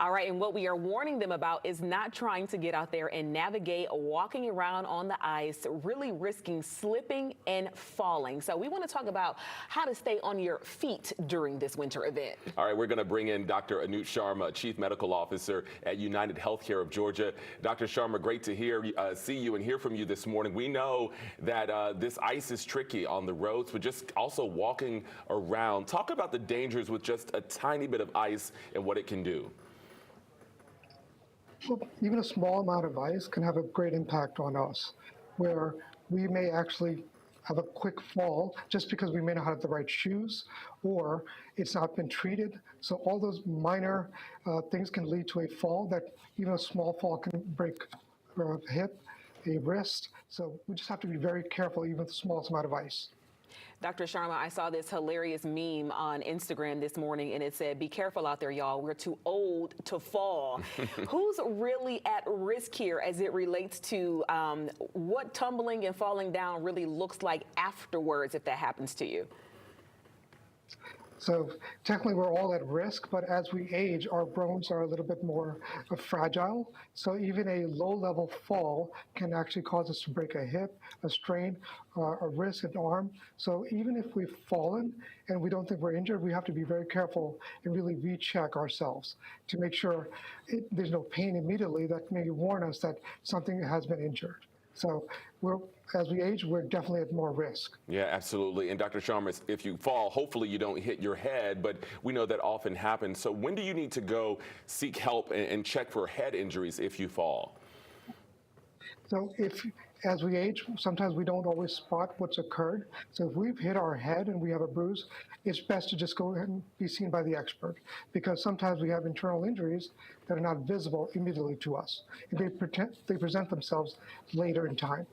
All right, and what we are warning them about is not trying to get out there and navigate walking around on the ice, really risking slipping and falling. So we want to talk about how to stay on your feet during this winter event. All right, we're going to bring in Dr. Anut Sharma, Chief Medical Officer at United Healthcare of Georgia. Dr. Sharma, great to see you and hear from you this morning. We know that this ice is tricky on the roads, but just also walking around. Talk about the dangers with just a tiny bit of ice and what it can do. Well, even a small amount of ice can have a great impact on us, where we may actually have a quick fall just because we may not have the right shoes or it's not been treated. So all those minor things can lead to a fall that even a small fall can break a hip, a wrist. So we just have to be very careful even with the smallest amount of ice. Dr. Sharma, I saw this hilarious meme on Instagram this morning, and it said, "Be careful out there, y'all. We're too old to fall." Who's really at risk here as it relates to what tumbling and falling down really looks like afterwards if that happens to you? So technically we're all at risk, but as we age, our bones are a little bit more fragile. So even a low-level fall can actually cause us to break a hip, a strain, a wrist, an arm. So even if we've fallen and we don't think we're injured, we have to be very careful and really recheck ourselves to make sure there's no pain immediately that may warn us that something has been injured. So as we age, we're definitely at more risk. Yeah, absolutely. And Dr. Sharma, if you fall, hopefully you don't hit your head, but we know that often happens. So when do you need to go seek help and check for head injuries if you fall? So as we age, sometimes we don't always spot what's occurred. So if we've hit our head and we have a bruise, it's best to just go ahead and be seen by the expert, because sometimes we have internal injuries that are not visible immediately to us. And they present themselves later in time.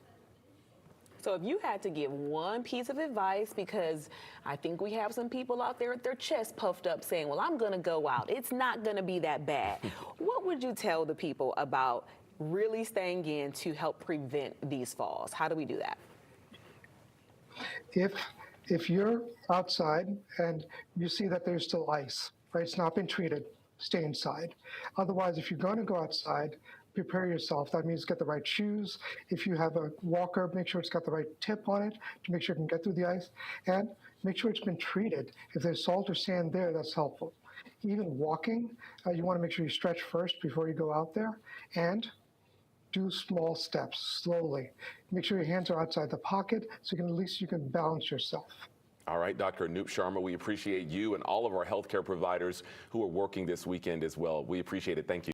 So if you had to give one piece of advice, because I think we have some people out there with their chest puffed up saying, well, I'm going to go out. It's not going to be that bad. What would you tell the people about really staying in to help prevent these falls? How do we do that? If you're outside and you see that there's still ice, right, it's not been treated, stay inside. Otherwise, if you're going to go outside, prepare yourself. That means get the right shoes. If you have a walker, make sure it's got the right tip on it to make sure it can get through the ice, and make sure it's been treated. If there's salt or sand there, that's helpful. Even walking, you want to make sure you stretch first before you go out there, and do small steps slowly. Make sure your hands are outside the pocket so at least you can balance yourself. All right, Dr. Anut Sharma, we appreciate you and all of our healthcare providers who are working this weekend as well. We appreciate it. Thank you.